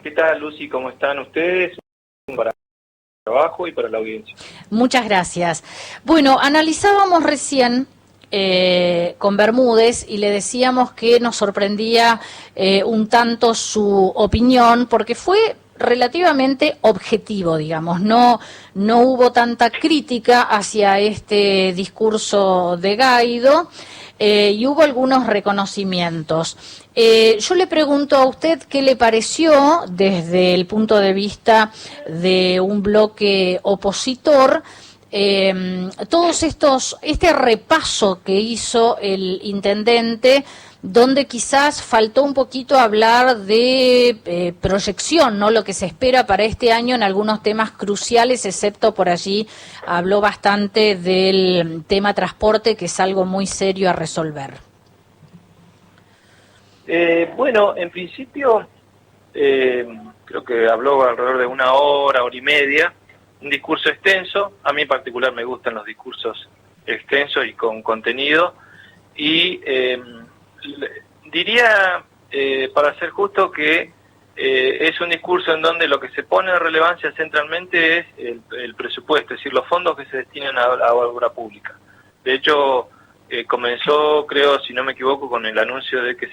¿Qué tal, Lucy? ¿Cómo están ustedes? Para el trabajo y para la audiencia. Muchas gracias. Bueno, analizábamos recién con Bermúdez y le decíamos que nos sorprendía un tanto su opinión porque fue relativamente objetivo, digamos, no hubo tanta crítica hacia este discurso de Guaidó. Y hubo algunos reconocimientos. Yo le pregunto a usted qué le pareció desde el punto de vista de un bloque opositor este repaso que hizo el intendente, donde quizás faltó un poquito hablar de proyección, ¿no? Lo que se espera para este año en algunos temas cruciales, excepto por allí habló bastante del tema transporte, que es algo muy serio a resolver. Bueno, en principio, creo que habló alrededor de una hora, hora y media, un discurso extenso. A mí en particular me gustan los discursos extensos y con contenido, y diría, para ser justo, que es un discurso en donde lo que se pone en relevancia centralmente es el presupuesto, es decir, los fondos que se destinan a obra pública. De hecho, comenzó, creo, si no me equivoco, con el anuncio de que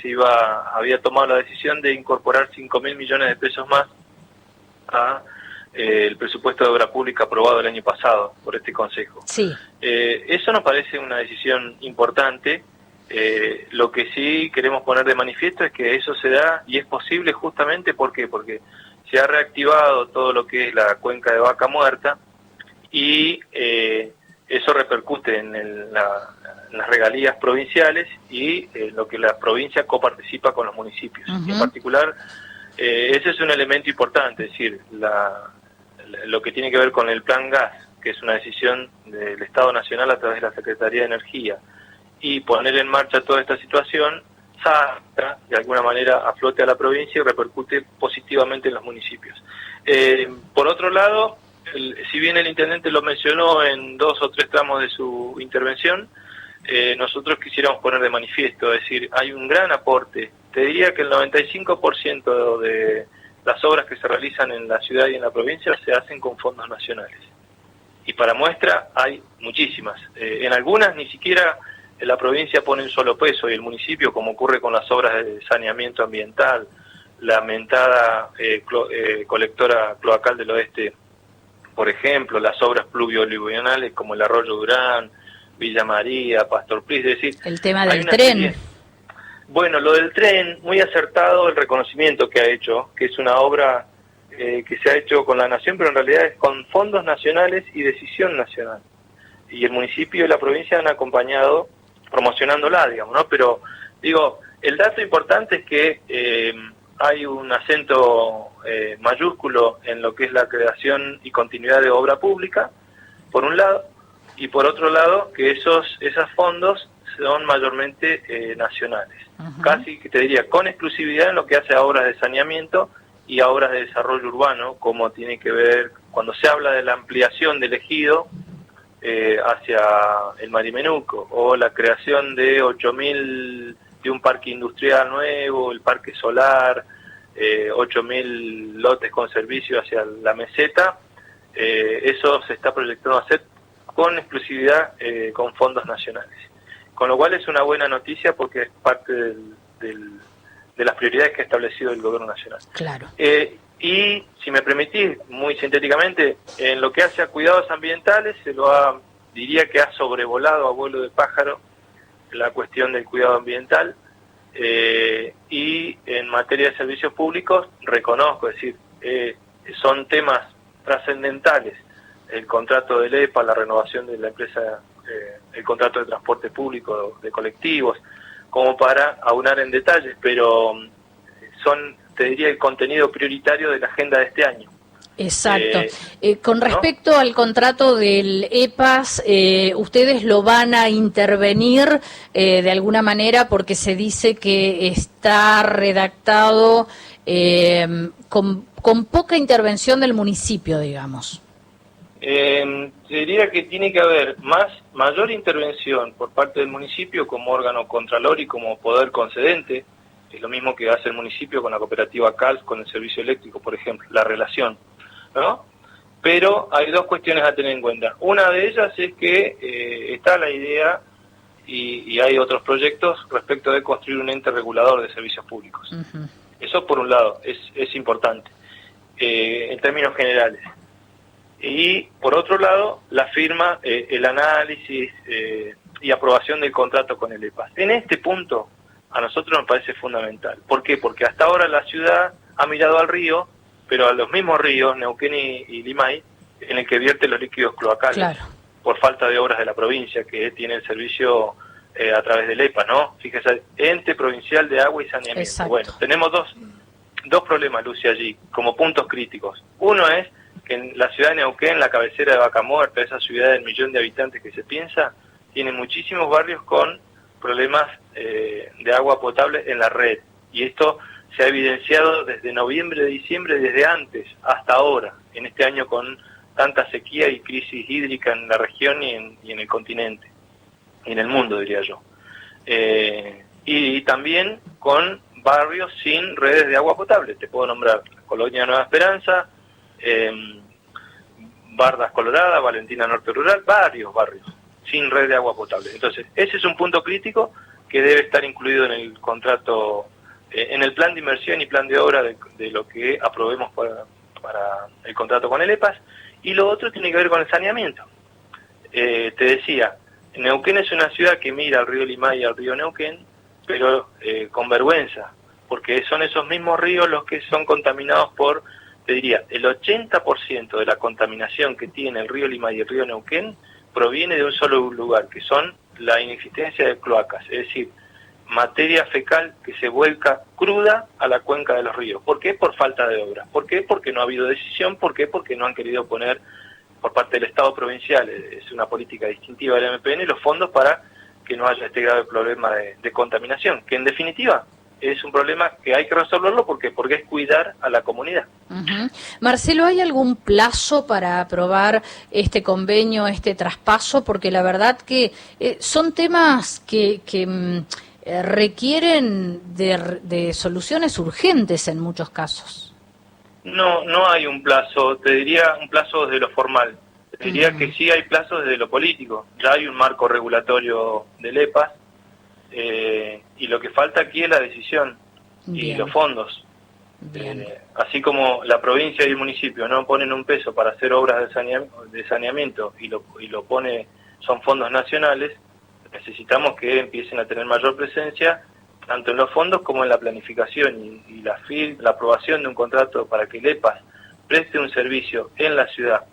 había tomado la decisión de incorporar 5.000 millones de pesos más a el presupuesto de obra pública aprobado el año pasado por este Consejo. Sí. Eso nos parece una decisión importante. Lo que sí queremos poner de manifiesto es que eso se da y es posible justamente porque se ha reactivado todo lo que es la cuenca de Vaca Muerta y eso repercute en las regalías provinciales y lo que la provincia coparticipa con los municipios. Uh-huh. En particular, ese es un elemento importante, es decir, lo que tiene que ver con el Plan Gas, que es una decisión del Estado Nacional a través de la Secretaría de Energía, y poner en marcha toda esta situación saca de alguna manera a flote a la provincia y repercute positivamente en los municipios. Por otro lado, si bien el intendente lo mencionó en 2 o 3 tramos de su intervención, nosotros quisiéramos poner de manifiesto, es decir, hay un gran aporte. Te diría que el 95% de las obras que se realizan en la ciudad y en la provincia se hacen con fondos nacionales. Y para muestra hay muchísimas. En algunas ni siquiera la provincia pone un solo peso y el municipio, como ocurre con las obras de saneamiento ambiental, la mentada colectora cloacal del oeste, por ejemplo, las obras pluvio-aluvionales como el Arroyo Durán, Villa María, Pastor Pris, es decir... El tema del tren. Bueno, lo del tren, muy acertado el reconocimiento que ha hecho, que es una obra que se ha hecho con la nación, pero en realidad es con fondos nacionales y decisión nacional. Y el municipio y la provincia han acompañado promocionándola, digamos, ¿no? Pero, digo, el dato importante es que hay un acento mayúsculo en lo que es la creación y continuidad de obra pública, por un lado, y por otro lado, que esos fondos son mayormente nacionales. Uh-huh. Casi, que te diría, con exclusividad en lo que hace a obras de saneamiento y a obras de desarrollo urbano, como tiene que ver, cuando se habla de la ampliación del ejido hacia el Marimenuco, o la creación de 8.000 de un parque industrial nuevo, el parque solar, 8.000 lotes con servicio hacia la meseta, eso se está proyectando a hacer con exclusividad con fondos nacionales. Con lo cual es una buena noticia porque es parte de las prioridades que ha establecido el Gobierno Nacional. Claro. Y, si me permitís, muy sintéticamente, en lo que hace a cuidados ambientales, diría que ha sobrevolado a vuelo de pájaro la cuestión del cuidado ambiental, y en materia de servicios públicos, reconozco, es decir, son temas trascendentales, el contrato del EPA, la renovación de la empresa, el contrato de transporte público de colectivos, como para aunar en detalles, pero son, te diría, el contenido prioritario de la agenda de este año. Exacto. Con respecto al contrato del EPAS, ¿ustedes lo van a intervenir de alguna manera? Porque se dice que está redactado con poca intervención del municipio, digamos. Diría que tiene que haber mayor intervención por parte del municipio como órgano contralor y como poder concedente, Es lo mismo que hace el municipio con la cooperativa CALF, con el servicio eléctrico, por ejemplo, la relación, ¿no? Pero hay dos cuestiones a tener en cuenta. Una de ellas es que está la idea, y hay otros proyectos respecto de construir un ente regulador de servicios públicos. Uh-huh. Eso por un lado es importante, en términos generales. Y por otro lado, la firma, el análisis y aprobación del contrato con el EPAS. En este punto, a nosotros nos parece fundamental. ¿Por qué? Porque hasta ahora la ciudad ha mirado al río, pero a los mismos ríos, Neuquén y Limay, en el que vierte los líquidos cloacales, claro, por falta de obras de la provincia, que tiene el servicio a través del EPA, ¿no? Fíjese, Ente Provincial de Agua y Saneamiento. Exacto. Bueno, tenemos dos problemas, Lucia, allí, como puntos críticos. Uno es que en la ciudad de Neuquén, la cabecera de Vaca Muerta, esa ciudad del 1.000.000 de habitantes que se piensa, tiene muchísimos barrios con problemas de agua potable en la red. Y esto se ha evidenciado desde noviembre, diciembre, desde antes hasta ahora, en este año con tanta sequía y crisis hídrica en la región y en el continente, y en el mundo, diría yo. Y también con barrios sin redes de agua potable. Te puedo nombrar Colonia Nueva Esperanza, Bardas Colorada, Valentina Norte Rural, varios barrios sin red de agua potable. Entonces, ese es un punto crítico que debe estar incluido en el contrato, en el plan de inversión y plan de obra de lo que aprobemos para el contrato con el EPAS. Y lo otro tiene que ver con el saneamiento. Te decía, Neuquén es una ciudad que mira al río Limay y al río Neuquén, pero con vergüenza, porque son esos mismos ríos los que son contaminados por, te diría, el 80% de la contaminación que tiene el río Limay y el río Neuquén proviene de un solo lugar, que son la inexistencia de cloacas, es decir, materia fecal que se vuelca cruda a la cuenca de los ríos. ¿Por qué? Por falta de obra. ¿Por qué? Porque no ha habido decisión. ¿Por qué? Porque no han querido poner, por parte del Estado provincial, es una política distintiva del MPN, los fondos para que no haya este grave problema de contaminación, que en definitiva es un problema que hay que resolverlo porque es cuidar a la comunidad. Uh-huh. Marcelo, ¿hay algún plazo para aprobar este convenio, este traspaso? Porque la verdad que son temas que requieren de soluciones urgentes en muchos casos. No hay un plazo, te diría un plazo desde lo formal. Te diría que sí hay plazos desde lo político. Ya hay un marco regulatorio del EPAS, y lo que falta aquí es la decisión. Bien. Y los fondos. Así como la provincia y el municipio no ponen un peso para hacer obras de saneamiento y lo pone, son fondos nacionales, necesitamos que empiecen a tener mayor presencia tanto en los fondos como en la planificación y la aprobación de un contrato para que el EPAS preste un servicio en la ciudad,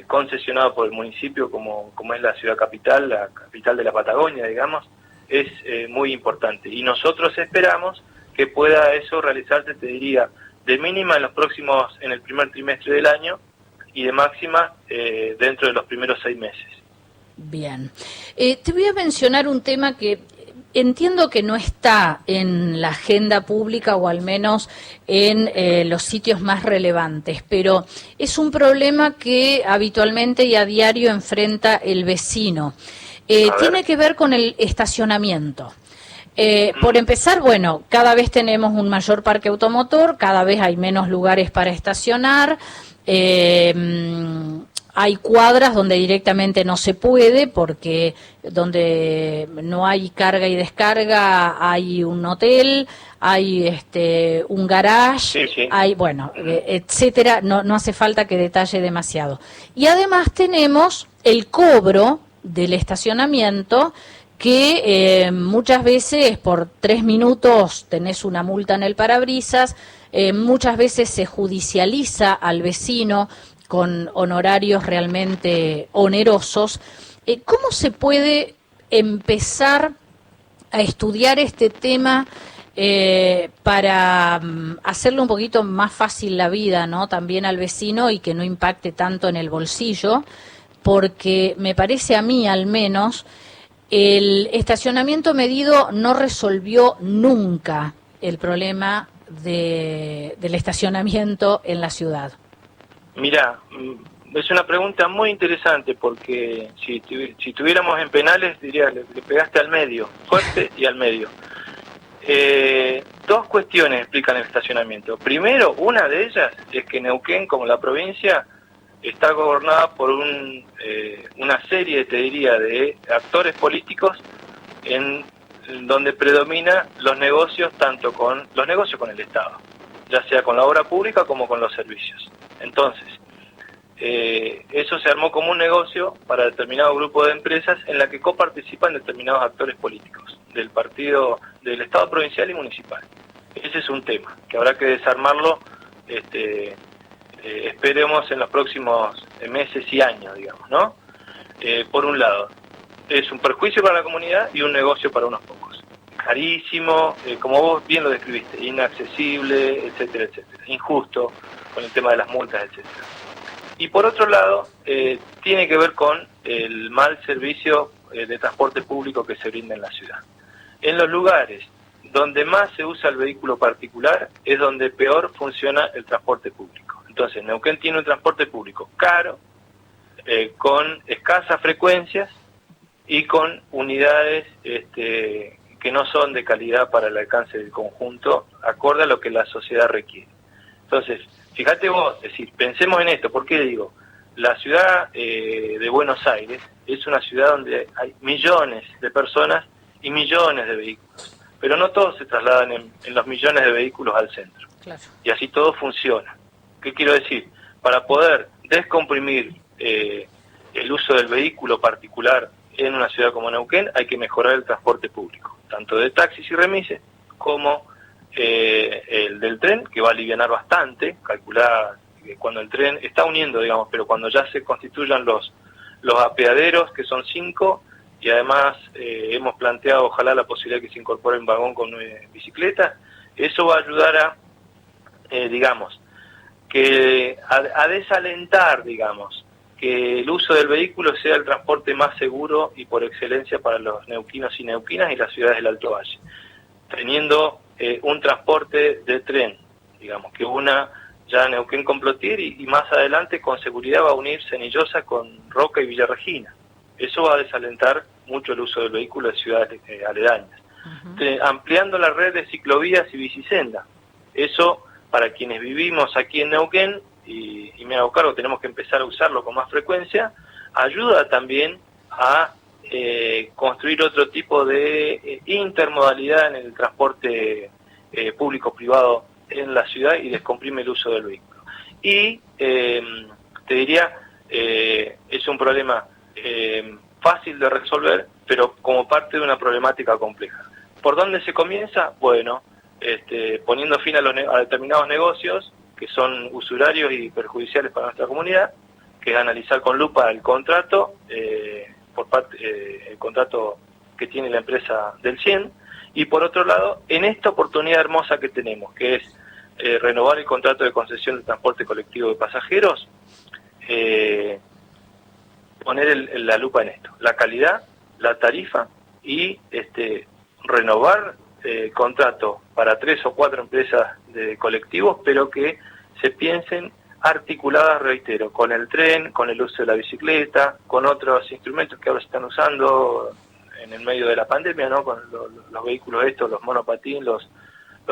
concesionado por el municipio como es la ciudad capital, la capital de la Patagonia, digamos, es muy importante. Y nosotros esperamos que pueda eso realizarse, te diría, de mínima en el primer trimestre del año y de máxima dentro de los primeros 6 meses. Bien. Te voy a mencionar un tema que entiendo que no está en la agenda pública o al menos en los sitios más relevantes, pero es un problema que habitualmente y a diario enfrenta el vecino. Tiene que ver con el estacionamiento. Por empezar, bueno, cada vez tenemos un mayor parque automotor, cada vez hay menos lugares para estacionar, hay cuadras donde directamente no se puede porque donde no hay carga y descarga hay un hotel, hay un garage, sí. Hay, bueno, etcétera, no hace falta que detalle demasiado. Y además tenemos el cobro del estacionamiento que muchas veces por 3 minutos tenés una multa en el parabrisas, muchas veces se judicializa al vecino con honorarios realmente onerosos. ¿Cómo se puede empezar a estudiar este tema para hacerle un poquito más fácil la vida, ¿no? También al vecino y que no impacte tanto en el bolsillo? Porque me parece a mí, al menos, el estacionamiento medido no resolvió nunca el problema del estacionamiento en la ciudad. Mira, es una pregunta muy interesante porque si tuviéramos en penales, diría, le pegaste al medio, fuerte y al medio. Dos cuestiones explican el estacionamiento. Primero, una de ellas es que Neuquén, como la provincia, está gobernada por una serie, te diría, de actores políticos en donde predomina los negocios, tanto con los negocios con el Estado, ya sea con la obra pública como con los servicios. Entonces, eso se armó como un negocio para determinado grupo de empresas en la que coparticipan determinados actores políticos del partido, del Estado provincial y municipal. Ese es un tema que habrá que desarmarlo, esperemos en los próximos meses y años, digamos, ¿no? Por un lado, es un perjuicio para la comunidad y un negocio para unos pocos. Carísimo, como vos bien lo describiste, inaccesible, etcétera, etcétera. Injusto, con el tema de las multas, etcétera. Y por otro lado, tiene que ver con el mal servicio de transporte público que se brinda en la ciudad. En los lugares donde más se usa el vehículo particular es donde peor funciona el transporte público. Entonces, Neuquén tiene un transporte público caro, con escasas frecuencias y con unidades que no son de calidad para el alcance del conjunto, acorde a lo que la sociedad requiere. Entonces, fíjate vos, es decir, pensemos en esto. ¿Por qué digo? La ciudad de Buenos Aires es una ciudad donde hay millones de personas y millones de vehículos, pero no todos se trasladan en los millones de vehículos al centro. Claro. Y así todo funciona. ¿Qué quiero decir? Para poder descomprimir el uso del vehículo particular en una ciudad como Neuquén, hay que mejorar el transporte público, tanto de taxis y remises como el del tren, que va a alivianar bastante. Calcular cuando el tren está uniendo, digamos, pero cuando ya se constituyan los apeaderos, que son 5, y además hemos planteado ojalá la posibilidad de que se incorpore un vagón con bicicletas, eso va a ayudar a, digamos, que a desalentar, digamos, que el uso del vehículo sea el transporte más seguro y por excelencia para los neuquinos y neuquinas y las ciudades del Alto Valle, teniendo un transporte de tren, digamos, que una ya Neuquén con Plotier y más adelante con seguridad va a unir Cenillosa con Roca y Villa Regina. Eso va a desalentar mucho el uso del vehículo de ciudades aledañas. Ampliando la red de ciclovías y bicisendas. Eso, para quienes vivimos aquí en Neuquén, y me hago cargo, tenemos que empezar a usarlo con más frecuencia, ayuda también a construir otro tipo de intermodalidad en el transporte público-privado en la ciudad y descomprime el uso del vehículo. Y te diría, es un problema fácil de resolver, pero como parte de una problemática compleja. ¿Por dónde se comienza? Bueno, poniendo fin a determinados negocios que son usurarios y perjudiciales para nuestra comunidad, que es analizar con lupa el contrato, el contrato que tiene la empresa del CIEN, y por otro lado, en esta oportunidad hermosa que tenemos, que es renovar el contrato de concesión de transporte colectivo de pasajeros, poner la lupa en esto, la calidad, la tarifa y renovar contrato para 3 o 4 empresas de colectivos, pero que se piensen articuladas, reitero, con el tren, con el uso de la bicicleta, con otros instrumentos que ahora se están usando en el medio de la pandemia, ¿no? Con los vehículos estos, los monopatín, los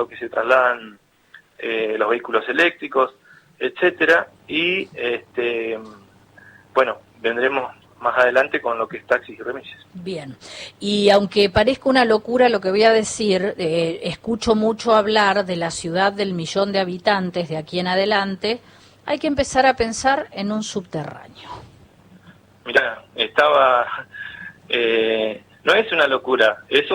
que se trasladan, los vehículos eléctricos, etcétera, y bueno, vendremos más adelante con lo que es taxis y remises. Bien, y aunque parezca una locura lo que voy a decir, escucho mucho hablar de la ciudad del 1.000.000 de habitantes de aquí en adelante, hay que empezar a pensar en un subterráneo. Mirá, no es una locura, es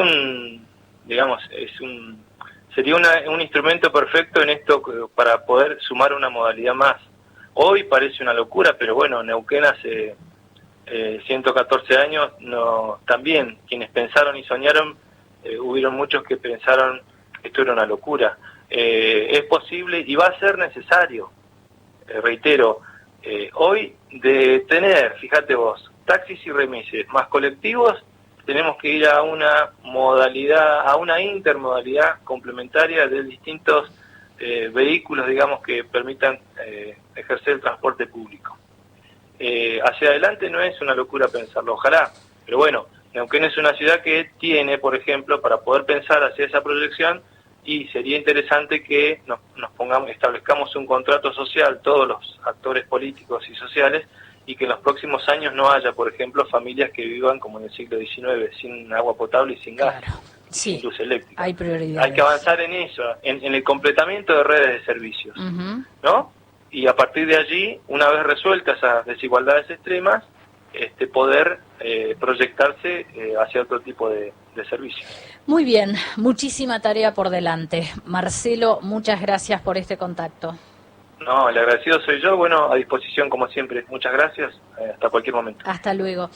sería un instrumento perfecto en esto para poder sumar una modalidad más. Hoy parece una locura, pero bueno, Neuquén hace 114 años, también quienes pensaron y soñaron, hubieron muchos que pensaron que esto era una locura. Es posible y va a ser necesario, reitero, hoy de tener, fíjate vos, taxis y remises más colectivos, tenemos que ir a una modalidad, a una intermodalidad complementaria de distintos vehículos, digamos, que permitan ejercer el transporte público. Hacia adelante no es una locura pensarlo, ojalá, pero bueno, Neuquén es una ciudad que tiene, por ejemplo, para poder pensar hacia esa proyección, y sería interesante que establezcamos un contrato social, todos los actores políticos y sociales, y que en los próximos años no haya, por ejemplo, familias que vivan como en el siglo XIX, sin agua potable y sin gas, Claro, sí, sin luz eléctrica. hay prioridades. Hay que avanzar en eso, en el completamiento de redes de servicios, ¿no? Y a partir de allí, una vez resueltas esas desigualdades extremas, poder proyectarse hacia otro tipo de servicios. Muy bien, muchísima tarea por delante. Marcelo, muchas gracias por este contacto. No, el agradecido soy yo, bueno, a disposición como siempre. Muchas gracias, hasta cualquier momento. Hasta luego.